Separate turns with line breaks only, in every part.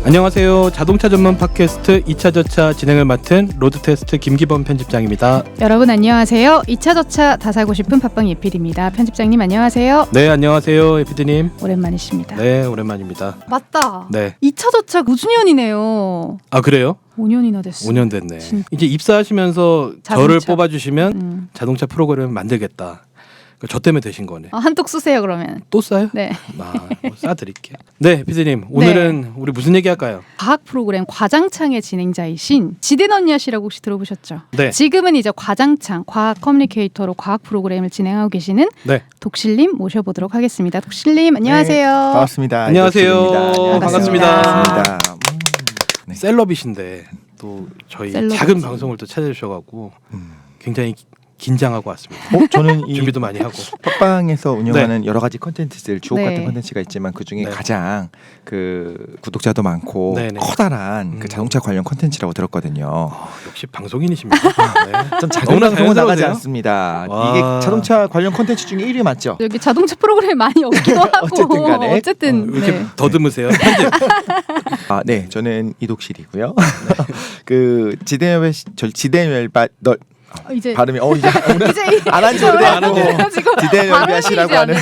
안녕하세요. 자동차 전문 팟캐스트 2차 저차 진행을 맡은 로드테스트 김기범 편집장입니다.
여러분 안녕하세요. 2차 저차 다 살고 싶은 팟빵 예피디입니다. 편집장님 안녕하세요.
네, 안녕하세요. 예피디님.
오랜만이십니다.
네, 오랜만입니다.
맞다.
네.
2차 저차 5주년이네요.
아, 그래요?
5년이나 됐어.
5년 됐네.
진짜.
이제 입사하시면서
자동차.
저를 뽑아주시면 자동차 프로그램을 만들겠다. 저 때문에 되신 거네.
한턱 쏘세요 그러면.
또 싸요?
네.
싸드릴게요. 네, 피디님. 오늘은 우리 무슨 얘기 할까요?
과학 프로그램 과장창의 진행자이신 지대넌야 씨라고 혹시 들어보셨죠?
네.
지금은 이제 과장창 과학 커뮤니케이터로 과학 프로그램을 진행하고 계시는
네.
독실님 모셔보도록 하겠습니다. 독실님 안녕하세요.
네, 반갑습니다.
안녕하세요.
반갑습니다.
반갑습니다. 네.
셀럽이신데 또 저희
셀럽이지.
작은 방송을 또 찾아주셔가지고 굉장히 긴장하고 왔습니다.
저는 이
준비도 많이 하고.
팟빵에서 운영하는 여러 가지 콘텐츠들 주옥
네.
같은 콘텐츠가 있지만 그 중에
네.
가장 그 구독자도 많고
네네.
커다란 그 자동차 관련 콘텐츠라고 들었거든요.
역시 방송인이십니다. 네.
전 작은
너무나
방송은 나가지
자연스러우세요?
않습니다.
와.
이게 자동차 관련 콘텐츠 중에 1위 맞죠?
여기 자동차 프로그램 많이 없기도 하고
어쨌든 간에.
어쨌든
왜 이렇게
네.
더듬으세요? 편집.
아, 네, 저는 이독실이고요. 그 지대열바 널
이제
발음이 이제
이제
안 한지 오래돼가지고
발음이
지대열바시라고
이제 안
하는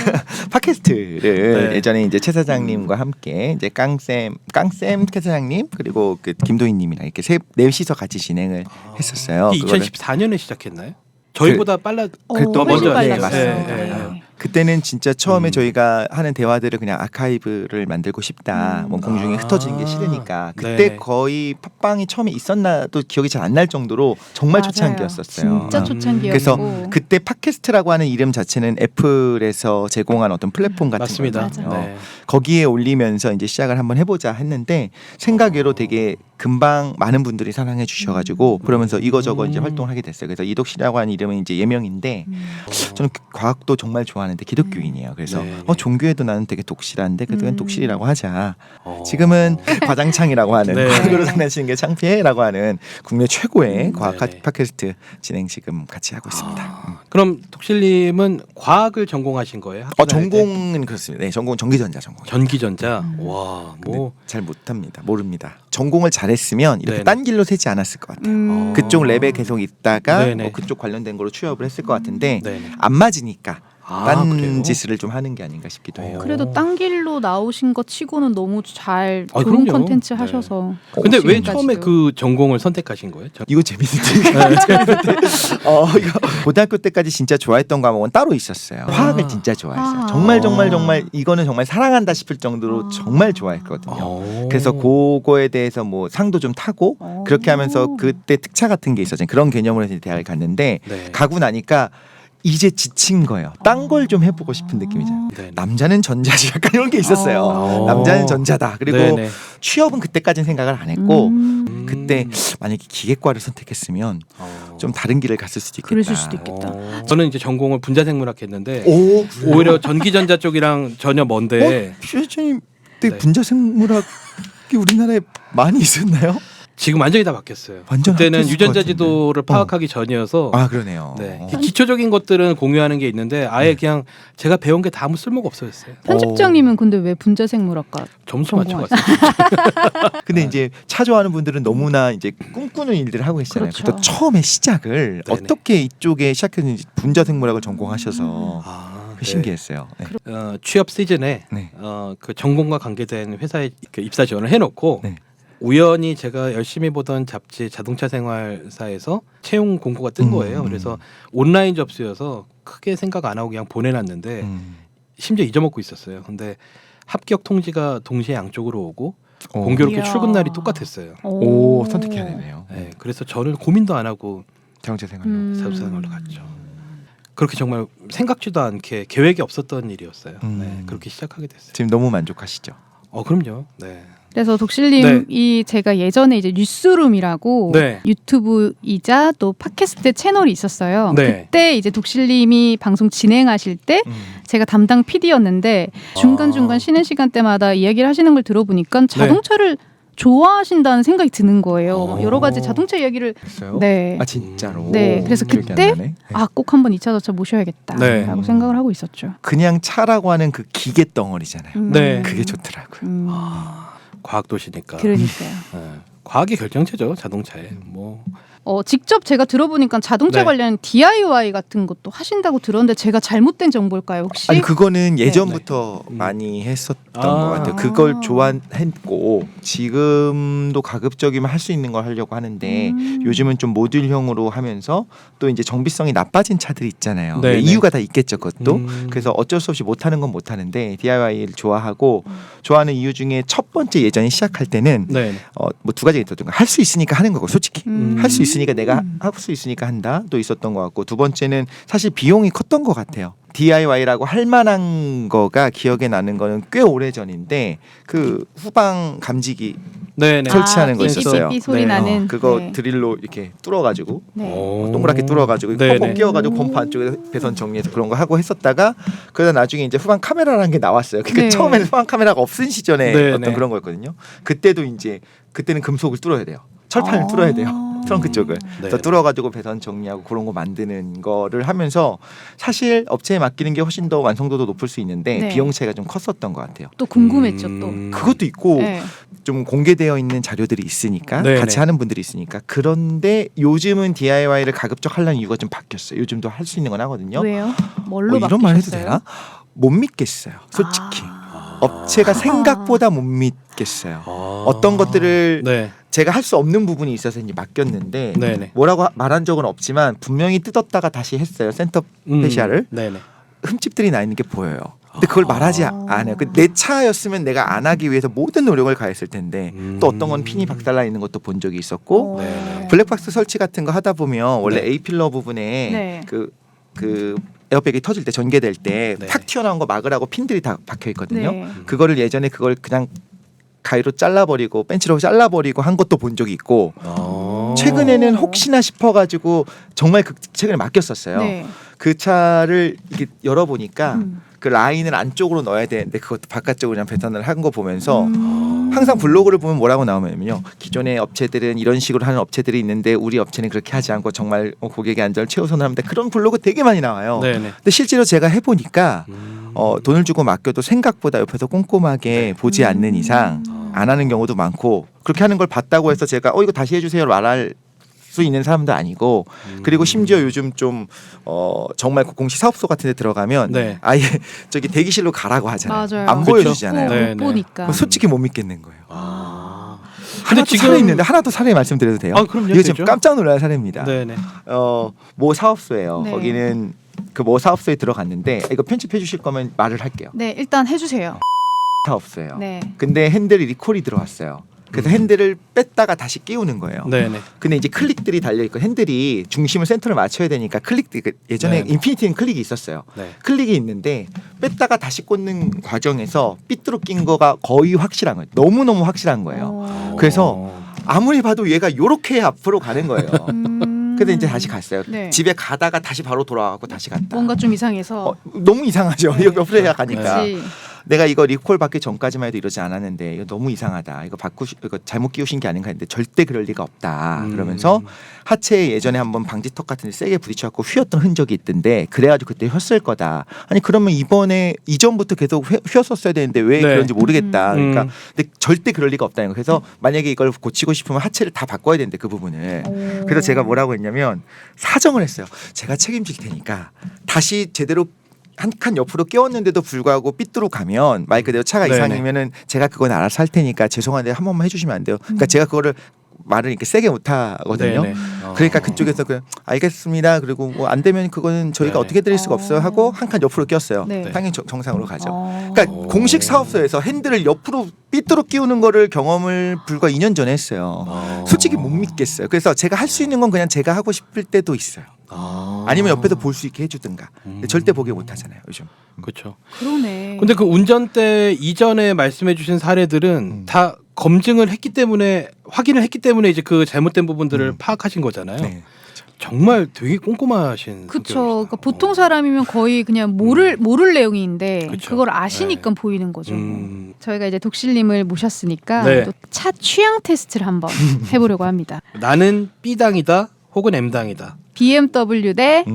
팟캐스트를
네.
예전에 이제 최 사장님과 함께 이제 깡쌤 최 사장님 그리고 그 김도희님이랑 이렇게 넷이서 같이 진행을 했었어요.
이게
그거를
2014년에 시작했나요? 저희보다 빨라.
그랬던
먼저
거죠. 네,
하셨어요.
맞습니다.
네, 네.
그때는 진짜 처음에 저희가 하는 대화들을 그냥 아카이브를 만들고 싶다. 뭐 공중에 흩어지는 게 싫으니까. 그때
네네.
거의 팟빵이 처음에 있었나도 기억이 잘 안 날 정도로 정말
맞아요.
초창기였었어요.
진짜 초창기였고.
그래서 그때 팟캐스트라고 하는 이름 자체는 애플에서 제공한 어떤 플랫폼 같은
맞습니다.
거거든요.
맞아요.
네.
거기에 올리면서 이제 시작을 한번 해보자 했는데 생각외로 되게 금방 많은 분들이 사랑해 주셔가지고 그러면서 이거저거 이제 활동을 하게 됐어요. 그래서 이독실이라고 하는 이름은 이제 예명인데 저는 과학도 정말 좋아하는데 기독교인이에요. 그래서
네.
종교에도 나는 되게 독실한데 그래도 독실이라고 하자.
어.
지금은 과장창이라고 하는
네.
과학으로 장난치는 게 창피해라고 하는 국내 최고의 과학
네네.
팟캐스트 진행 지금 같이 하고 있습니다.
그럼 독실님은 과학을 전공하신 거예요? 학교 다닐 때?
전공은 그렇습니다. 네, 전공은 전기전자 전공.
전기전자. 와,
근데
뭐
잘 못합니다. 모릅니다. 전공을 잘했으면 이렇게
네네.
딴 길로 새지 않았을 것 같아요. 그쪽 랩에 계속 있다가
네네.
뭐 그쪽 관련된 거로 취업을 했을 것 같은데
네네.
안 맞으니까 딴
그래요?
짓을 좀 하는 게 아닌가 싶기도 해요.
그래도 딴 길로 나오신 것 치고는 너무 잘
아,
좋은
그럼요.
콘텐츠
네.
하셔서
근데 왜
지금까지도.
처음에 그 전공을 선택하신 거예요?
이거 재밌는데 이거 고등학교 때까지 진짜 좋아했던 과목은 따로 있었어요. 화학을 진짜 좋아했어요.
아.
정말 이거는 정말 사랑한다 싶을 정도로 정말 좋아했거든요. 그래서 그거에 대해서 뭐 상도 좀 타고 그렇게 하면서 그때 특차 같은 게 있었잖아요. 그런 개념으로 해서 대학을 갔는데
네.
가고 나니까 이제 지친 거예요. 딴 걸 좀 해보고 싶은 느낌이잖아요.
네.
남자는 전자지 약간 이런 게 있었어요. 남자는 전자다. 그리고
네네.
취업은 그때까지는 생각을 안 했고 그때 만약에 기계과를 선택했으면 좀 다른 길을 갔을 수도 있겠다.
그러실 수도 있겠다.
저는 이제 전공을 분자생물학 했는데
오,
오히려 전기전자 쪽이랑 전혀 먼데
슈제님 때
네.
분자생물학이 우리나라에 많이 있었나요?
지금 완전히 다 바뀌었어요.
완전
그때는
핫했을
유전자
것 같은데.
지도를 파악하기 전이어서
아 그러네요.
네. 기초적인 것들은 공유하는 게 있는데 아예 그냥 제가 배운 게 다 아무 쓸모가 없어졌어요.
편집장님은 근데 왜 분자생물학과
점수
전공하셨어요?
맞춰갔어요.
근데 이제 차 좋아하는 분들은 너무나 이제 꿈꾸는 일들을 하고 계시잖아요.
그렇죠.
또 처음에 시작을
네네.
어떻게 이쪽에 시작했는지 분자생물학을 전공하셔서
네.
신기했어요. 네.
취업 시즌에
네.
그 전공과 관계된 회사에 그 입사 지원을 해놓고
네.
우연히 제가 열심히 보던 잡지 자동차 생활사에서 채용 공고가 뜬 거예요. 그래서 온라인 접수여서 크게 생각 안 하고 그냥 보내놨는데 심지어 잊어먹고 있었어요. 근데 합격 통지가 동시에 양쪽으로 오고 공교롭게
이야.
출근 날이 똑같았어요.
오, 선택해야 되네요.
네, 그래서 저는 고민도 안 하고
자동차 생활로.
자동차 생활로 갔죠. 그렇게 정말 생각지도 않게 계획이 없었던 일이었어요. 네, 그렇게 시작하게 됐어요.
지금 너무 만족하시죠?
그럼요. 네.
그래서 독실님이 제가 예전에 이제 뉴스룸이라고
네.
유튜브이자 또 팟캐스트 채널이 있었어요.
네.
그때 이제 독실님이 방송 진행하실 때 제가 담당 PD였는데 중간중간 쉬는 시간 때마다 이야기를 하시는 걸 들어보니까 자동차를 좋아하신다는 생각이 드는 거예요.
오.
여러 가지 자동차 이야기를
했어요?
네.
아 진짜로.
네, 그래서
기억이 안
그때
나네.
아, 꼭 한번 2차 저차 모셔야겠다라고
네.
생각을 하고 있었죠.
그냥 차라고 하는 그 기계 덩어리잖아요.
네.
그게 좋더라고요.
과학 도시니까.
그러니까요.
과학이 결정체죠 자동차에. 뭐
직접 제가 들어보니까 자동차
네.
관련 DIY 같은 것도 하신다고 들었는데 제가 잘못된 정보일까요 혹시?
아니 그거는 예전부터
네.
많이 했었던
아.
것 같아요. 그걸 좋아했고 지금도 가급적이면 할 수 있는 걸 하려고 하는데 요즘은 좀 모듈형으로 하면서 또 이제 정비성이 나빠진 차들이 있잖아요.
네, 네.
이유가 다 있겠죠, 그것도. 그래서 어쩔 수 없이 못하는 건 못하는데 DIY를 좋아하고 좋아하는 이유 중에 첫 번째 예전에 시작할 때는
네.
뭐 두 가지가 있었던 거. 할 수 있으니까 하는 거고 솔직히 할 수 있으니까 내가
음.
할 수 있으니까 한다. 또 있었던 것 같고 두 번째는 사실 비용이 컸던 것 같아요. DIY라고 할 만한 거가 기억에 나는 거는 꽤 오래 전인데 그 후방 감지기
네네.
설치하는 거 있었어요.
삐삐삐 소리
네.
나는
그거
네.
드릴로 이렇게 뚫어가지고
네.
동그랗게 뚫어가지고
네네.
pomp 끼워가지고 펌프 안쪽에 배선 정리해서 그런 거 하고 했었다가 그러다 나중에 이제 후방 카메라라는 게 나왔어요. 그러니까
네.
처음에는 후방 카메라가 없은 시절에
네네.
어떤 그런 거였거든요. 그때도 이제 그때는 금속을 뚫어야 돼요. 철판을 뚫어야 돼요. 트렁크 쪽을. 그래서
네.
뚫어가지고 배선 정리하고 그런 거 만드는 거를 하면서 사실 업체에 맡기는 게 훨씬 더 완성도도 높을 수 있는데
네.
비용 차이가 좀 컸었던 것 같아요.
또 궁금했죠 또.
그것도 있고
네.
좀 공개되어 있는 자료들이 있으니까
네네.
같이 하는 분들이 있으니까 그런데 요즘은 DIY를 가급적 하려는 이유가 좀 바뀌었어요. 요즘도 할 수 있는 건 하거든요.
왜요? 뭘로
이런 말 해도
바뀌셨어요?
되나? 못 믿겠어요. 솔직히
아.
업체가 생각보다 못 믿겠어요. 어떤 것들을
네.
제가 할 수 없는 부분이 있어서 이제 맡겼는데
네네.
뭐라고 말한 적은 없지만 분명히 뜯었다가 다시 했어요. 센터 페시아를
네네.
흠집들이 나 있는 게 보여요. 근데 그걸 말하지 않아요. 내 차였으면 내가 안 하기 위해서 모든 노력을 가했을 텐데 또 어떤 건 핀이 박살나 있는 것도 본 적이 있었고
네네.
블랙박스 설치 같은 거 하다 보면 원래
네.
A 필러 부분에
네.
그 에어백이 터질 때 전개될 때
네.
탁 튀어나온 거 막으라고 핀들이 다 박혀 있거든요.
네.
그거를 예전에 그걸 그냥 가위로 잘라버리고 벤치로 잘라버리고 한 것도 본 적이 있고 최근에는 혹시나 싶어가지고 정말 최근에 맡겼었어요.
네.
그 차를 이렇게 열어보니까
음.
그 라인을 안쪽으로 넣어야 되는데 그것도 바깥쪽으로 그냥 배선을 한 거 보면서
음.
항상 블로그를 보면 뭐라고 나오냐면요. 기존의 업체들은 이런 식으로 하는 업체들이 있는데 우리 업체는 그렇게 하지 않고 정말 고객의 안전을 최우선으로 합니다. 그런 블로그 되게 많이 나와요.
네네.
근데 실제로 제가 해보니까 돈을 주고 맡겨도 생각보다 옆에서 꼼꼼하게 보지 않는 이상 안 하는 경우도 많고 그렇게 하는 걸 봤다고 해서 제가 이거 다시 해주세요 말할 수 있는 사람도 아니고 그리고 심지어 요즘 좀 정말 공식 사업소 같은 데 들어가면
네.
아예 저기 대기실로 가라고 하잖아요.
맞아요.
안
그쵸?
보여주잖아요.
네.
못 보니까.
솔직히 못 믿겠는 거예요.
근데
하나 또 사례 있는데 하나 더 사례 말씀드려도 돼요?
아, 그럼요.
이거 지금
되죠.
깜짝 놀랄 사례입니다.
네네.
모 사업소예요.
네.
거기는 그 모 사업소에 들어갔는데 이거 편집해 주실 거면 말을 할게요.
네, 일단 해주세요.
사업소예요.
네.
근데 핸들 리콜이 들어왔어요. 그래서 핸들을 뺐다가 다시 끼우는 거예요.
네네.
근데 이제 클릭들이 달려 있고 핸들이 중심을 센터를 맞춰야 되니까 예전에
네.
인피니티는 클릭이 있었어요.
네.
클릭이 있는데 뺐다가 다시 꽂는 과정에서 삐뚤어 낀 거가 거의 확실한 거예요. 너무너무 확실한 거예요. 그래서 아무리 봐도 얘가 요렇게 앞으로 가는 거예요. 근데 이제 다시 갔어요.
네.
집에 가다가 다시 바로 돌아가고 다시 갔다.
뭔가 좀 이상해서.
너무 이상하죠.
네.
여기 옆으로 가니까.
그치.
내가 이거 리콜 받기 전까지만 해도 이러지 않았는데 이거 너무 이상하다. 이거 이거 잘못 끼우신 게 아닌가 했는데 절대 그럴 리가 없다. 그러면서 하체에 예전에 한번 방지턱 같은 데 세게 부딪혀갖고 휘었던 흔적이 있던데 그래가지고 그때 휘었을 거다. 아니 그러면 이전부터 계속 휘었었어야 되는데 왜
네.
그런지 모르겠다. 그러니까 근데 절대 그럴 리가 없다는 거. 그래서 만약에 이걸 고치고 싶으면 하체를 다 바꿔야 되는데 그 부분을. 그래서 제가 뭐라고 했냐면 사정을 했어요. 제가 책임질 테니까 다시 제대로 한 칸 옆으로 끼웠는데도 불구하고 삐뚤어 가면 말 그대로 차가
네네.
이상이면은 제가 그건 알아서 할 테니까 죄송한데 한 번만 해주시면 안 돼요. 그러니까 제가 그거를 말을 이렇게 세게 못 하거든요.
네네.
그러니까 그쪽에서 그냥 알겠습니다. 그리고 뭐 안 되면 그거는 저희가
네네.
어떻게 드릴 수가 없어요 하고 한 칸 옆으로 끼웠어요.
네.
당연히 정상으로 가죠.
어.
그러니까 공식 사업소에서 핸들을 옆으로 삐뚤어 끼우는 거를 경험을 불과 2년 전에 했어요. 솔직히 못 믿겠어요. 그래서 제가 할 수 있는 건 그냥 제가 하고 싶을 때도 있어요. 아니면 옆에서 볼 수 있게 해주든가. 근데 절대 보게 못 하잖아요 요즘.
그렇죠.
그러네.
근데 그 운전대 이전에 말씀해주신 사례들은 다 검증을 했기 때문에 확인을 했기 때문에 이제 그 잘못된 부분들을 파악하신 거잖아요.
네.
정말 되게 꼼꼼하신
그쵸.
성격이시다.
그러니까 보통 사람이면 거의 그냥 모를 내용인데
그쵸.
그걸 아시니까
네.
보이는 거죠.
음.
저희가 이제 독실님을 모셨으니까
네.
또 차 취향 테스트를 한번 해보려고 합니다.
나는 B당이다 혹은 M당이다.
BMW 대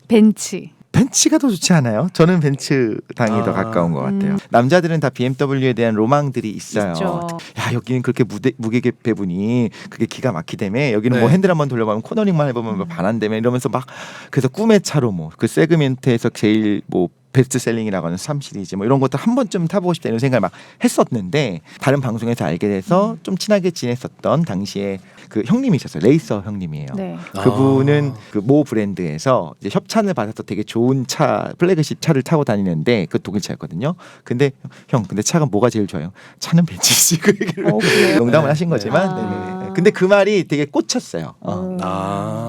벤츠.
벤츠가 더 좋지 않아요? 저는 벤츠 당이 더
아.
가까운 것 같아요. 남자들은 다 BMW에 대한 로망들이 있어요.
있죠.
야 여기는 그렇게 무게 배분이 그게 기가 막히다며 여기는
네.
뭐 핸들 한번 돌려보면 코너링만 해보면 뭐 반한다며 이러면서 막 그래서 꿈의 차로 뭐 그 세그멘트에서 제일 뭐 베스트셀링이라고 하는 3 시리즈 뭐 이런 것도 한 번쯤 타보고 싶다 이런 생각을 막 했었는데 다른 방송에서 알게 돼서 좀 친하게 지냈었던 당시에 그 형님이 있었어요. 레이서 형님이에요.
네.
그분은 그 모 브랜드에서 이제 협찬을 받아서 되게 좋은 차 플래그십 차를 타고 다니는데 그 독일 차였거든요. 근데 형 근데 차가 뭐가 제일 좋아요? 차는 벤츠지 그 얘기를
그래요?
농담을
네.
하신 거지만
아.
네네. 근데 그 말이 되게 꽂혔어요.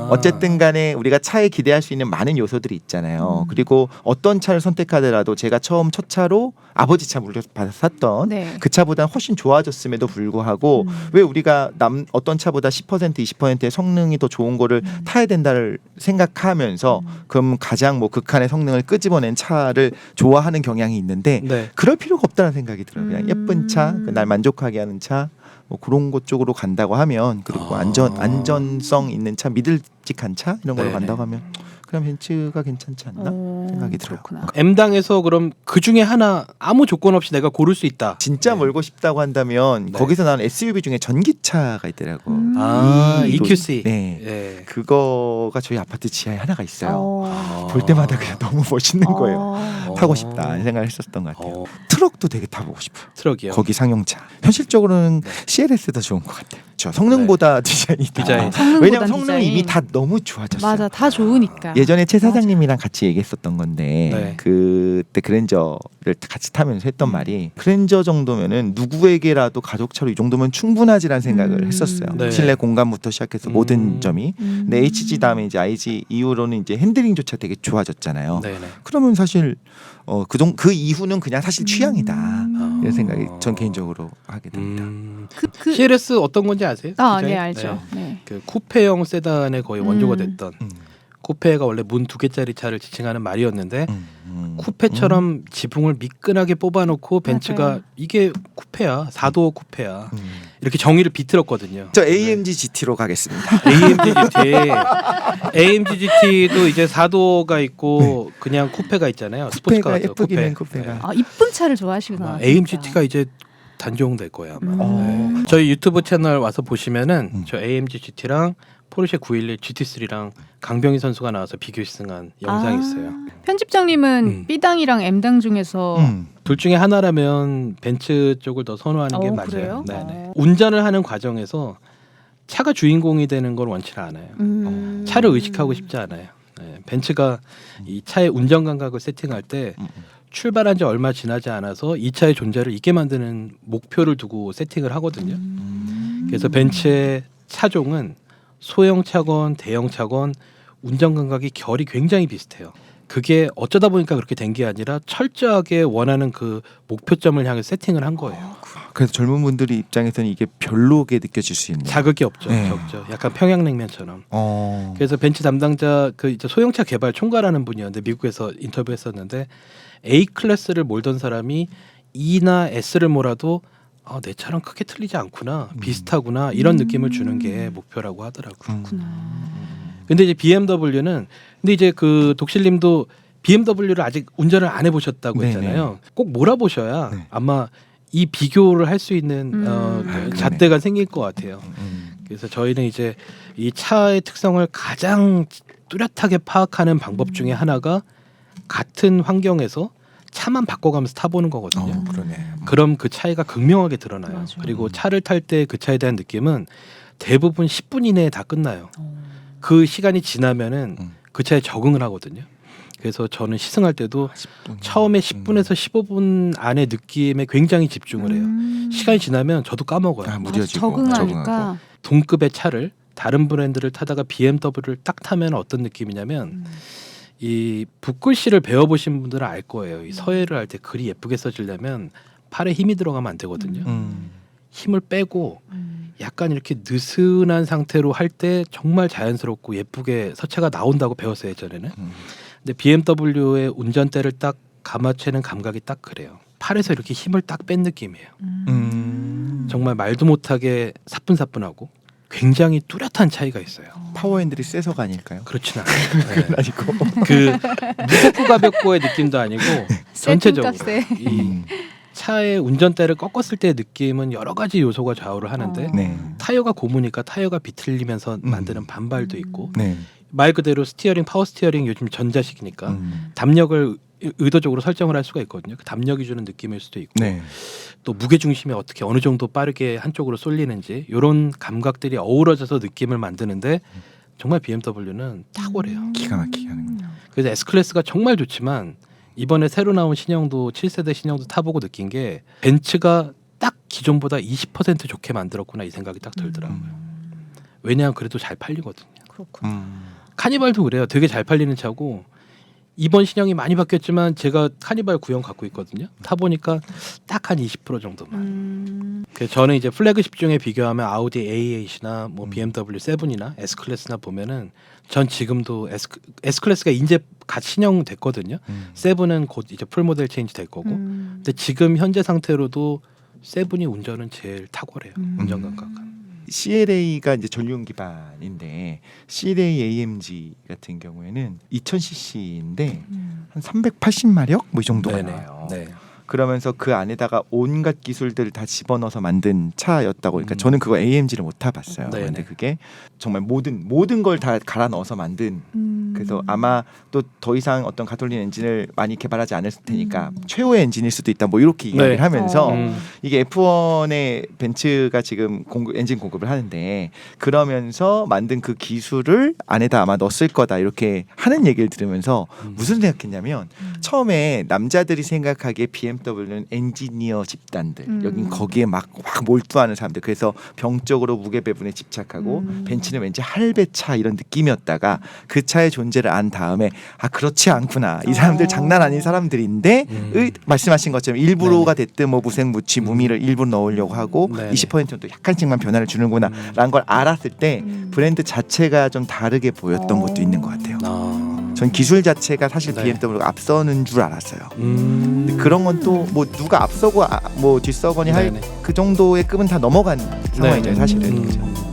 어쨌든 간에 우리가 차에 기대할 수 있는 많은 요소들이 있잖아요. 그리고 어떤 차를 선택하더라도 제가 처음 첫 차로 아버지 차 물려받아서 샀던
네.
그 차보다 훨씬 좋아졌음에도 불구하고 왜 우리가 어떤 차보다 10% 20%의 성능이 더 좋은 거를 타야 된다를 생각하면서 그럼 가장 뭐 극한의 성능을 끄집어낸 차를 좋아하는 경향이 있는데
네.
그럴 필요가 없다는 생각이 들어요. 그냥 예쁜 차, 날 만족하게 하는 차, 뭐 그런 것 쪽으로 간다고 하면 그리고 안전성 있는 차, 믿을직한 차 이런 걸로
네네.
간다고 하면 그럼 벤츠가 괜찮지 않나 생각이 들어요.
그렇구나.
M당에서 그럼 그 중에 하나 아무 조건 없이 내가 고를 수 있다.
진짜
네.
멀고 싶다고 한다면
네.
거기서 나온 SUV 중에 전기차가 있더라고.
EQC.
네.
네.
그거가 저희 아파트 지하에 하나가 있어요.
아.
볼 때마다 그냥 너무 멋있는 거예요.
어.
타고 싶다 이 생각을 했었던 것 같아요.
어.
트럭도 되게 타보고 싶어요.
트럭이요.
거기 상용차. 현실적으로는 CLS가 좋은 것 같아요. 저 성능보다 디자인이 더.
디자인.
성능보단
왜냐면 성능이
디자인.
이미 다 너무 좋아졌어요.
맞아, 다 좋으니까.
예전에 최 사장님이랑 같이 얘기했었던 건데
네.
그때 그랜저를 같이 타면서 했던 말이 그랜저 정도면은 누구에게라도 가족차로 이 정도면 충분하지라는 생각을 했었어요.
네.
실내 공간부터 시작해서 모든 점이.
음.
근데 HG 다음에 이제 IG 이후로는 이제 핸들링조차 되게 좋아졌잖아요.
네네.
그러면 사실 그 이후는 그냥 사실 취향이다 이런 생각이 전
어.
개인적으로 하게 됩니다.
그
CLS 어떤 건지 아세요?
아,
디자인?
네, 알죠. 네.
그 쿠페형 세단의 거의 원조가 됐던
음.
쿠페가 원래 문 2개짜리 차를 지칭하는 말이었는데
음.
쿠페처럼 지붕을 미끈하게 뽑아놓고 벤츠가
맞아요.
이게 쿠페야 4도어 쿠페야
음.
이렇게 정의를 비틀었거든요.
저 AMG GT로 가겠습니다.
AMG GT도 이제 4도어가 있고 그냥 쿠페가 있잖아요.
쿠페가
스포츠카죠.
예쁘긴 해
쿠페.
쿠페가.
아, 이쁜 차를 좋아하시구나.
아마
진짜.
AMGT가 이제 단종될 거예요. 아마.
음.
네. 저희 유튜브 채널 와서 보시면은
음.
저 AMG GT랑 포르쉐 911 GT3랑 강병희 선수가 나와서 비교 시승한 영상이 있어요.
편집장님은 B당이랑 M당 중에서
둘 중에 하나라면 벤츠 쪽을 더 선호하는 게 맞아요.
그래요?
네네. 운전을 하는 과정에서 차가 주인공이 되는 걸 원치는 않아요. 차를 의식하고 싶지 않아요. 네. 벤츠가 이 차의 운전 감각을 세팅할 때 출발한 지 얼마 지나지 않아서 이 차의 존재를 잊게 만드는 목표를 두고 세팅을 하거든요. 그래서 벤츠의 차종은 소형 차건, 대형 차건 운전 감각이 결이 굉장히 비슷해요. 그게 어쩌다 보니까 그렇게 된 게 아니라 철저하게 원하는 그 목표점을 향해 세팅을 한 거예요.
그래서 젊은 분들이 입장에서는 이게 별로게 느껴질 수 있는.
자극이 없죠.
네.
적죠. 약간 평양냉면처럼.
어.
그래서 벤츠 담당자 그 이제 소형차 개발 총괄하는 분이었는데 미국에서 인터뷰했었는데 A 클래스를 몰던 사람이 E나 S를 몰아도 내 차랑 크게 틀리지 않구나, 비슷하구나 이런 느낌을 주는 게 목표라고 하더라고요. 근데 이제 BMW는 근데 이제 그 독실님도 BMW를 아직 운전을 안 해보셨다고
네네.
했잖아요. 꼭 몰아보셔야
네.
아마 이 비교를 할 수 있는
그러네.
잣대가 생길 것 같아요. 그래서 저희는 이제 이 차의 특성을 가장 뚜렷하게 파악하는 방법 중에 하나가 같은 환경에서 차만 바꿔가면서 타보는 거거든요.
그러네.
그럼 그 차이가 극명하게 드러나요.
맞아.
그리고 차를 탈 때 그 차에 대한 느낌은 대부분 10분 이내에 다 끝나요. 그 시간이 지나면은 그 차에 적응을 하거든요. 그래서 저는 시승할 때도
10분.
처음에 10분에서 15분 안에 느낌에 굉장히 집중을 해요. 시간이 지나면 저도 까먹어요.
아, 무뎌지고
적응하니까.
적응하고.
동급의 차를 다른 브랜드를 타다가 BMW를 딱 타면 어떤 느낌이냐면 이 붓글씨를 배워보신 분들은 알 거예요. 이 서예를 할 때 글이 예쁘게 써지려면 팔에 힘이 들어가면 안 되거든요. 힘을 빼고 약간 이렇게 느슨한 상태로 할 때 정말 자연스럽고 예쁘게 서체가 나온다고 배웠어요 예전에는. 근데 BMW의 운전대를 딱 감아채는 감각이 딱 그래요. 팔에서 이렇게 힘을 딱 뺀 느낌이에요. 정말 말도 못하게 사뿐사뿐하고 굉장히 뚜렷한 차이가 있어요.
파워핸들이 세서가 아닐까요?
그렇진 않아요. 네.
아니고
그 무겁고 가볍고의 느낌도 아니고 전체적으로
값에.
이 차의 운전대를 꺾었을 때의 느낌은 여러 가지 요소가 좌우를 하는데
네.
타이어가 고무니까 타이어가 비틀리면서 만드는 반발도 있고
네.
말 그대로 스티어링 파워 스티어링 요즘 전자식이니까 담력을 의도적으로 설정을 할 수가 있거든요. 그 담력이 주는 느낌일 수도 있고
네.
또 무게 중심이 어떻게 어느 정도 빠르게 한쪽으로 쏠리는지 이런 감각들이 어우러져서 느낌을 만드는데 정말 BMW는 탁월해요.
기가 막히게 하는군요.
그래서 S클래스가 정말 좋지만 이번에 새로 나온 신형도 7세대 신형도 타보고 느낀 게 벤츠가 딱 기존보다 20% 좋게 만들었구나 이 생각이 딱 들더라고요. 왜냐하면 그래도 잘 팔리거든요.
그렇구나.
카니발도 그래요. 되게 잘 팔리는 차고 이번 신형이 많이 바뀌었지만 제가 카니발 9형 갖고 있거든요. 타보니까 딱 한 20% 정도만. 그래서 저는 이제 플래그십 중에 비교하면 아우디 A8이나 뭐 BMW 7이나 S클래스나 보면은 전 지금도 S클래스가 이제 갓 신형 됐거든요. 7은 곧 이제 풀 모델 체인지 될 거고. 근데 지금 현재 상태로도 7이 운전은 제일 탁월해요. 운전 감각은.
CLA가 이제 전륜 기반인데 CLA AMG 같은 경우에는 2000cc인데 한 380마력 뭐 이 정도가
네네.
나와요.
네.
그러면서 그 안에다가 온갖 기술들을 다 집어넣어서 만든 차였다고. 그러니까 저는 그거 AMG를 못 타봤어요.
네네.
근데 그게 정말 모든 걸 다 갈아 넣어서 만든. 그래서 아마 또 더 이상 어떤 가솔린 엔진을 많이 개발하지 않을 테니까 최후의 엔진일 수도 있다. 뭐 이렇게 이야기를
네.
하면서
음.
이게 F1의 벤츠가 지금 엔진 공급을 하는데 그러면서 만든 그 기술을 안에다 아마 넣었을 거다 이렇게 하는 얘기를 들으면서 무슨 생각했냐면 처음에 남자들이 생각하기에 BMW는 엔지니어 집단들 여긴 거기에 막 몰두하는 사람들 그래서 병적으로 무게 배분에 집착하고 벤츠는 왠지 할배차 이런 느낌이었다가 그 차의 존재를 안 다음에 아 그렇지 않구나 이 사람들 장난 아닌 사람들인데 말씀하신 것처럼 일부러가 됐든 뭐 무색무취 무미를 일부러 넣으려고 하고
네.
20%는 또 약간씩만 변화를 주는구나 라는 걸 알았을 때 브랜드 자체가 좀 다르게 보였던 것도 있는 것 같아요. 전 기술 자체가 사실
네.
BMW가 앞서는 줄 알았어요. 근데 그런 건 또 뭐 누가 앞서고 뭐 뒤서거니 할
네네.
그 정도의 급은 다 넘어간 상황이죠
네네.
사실은.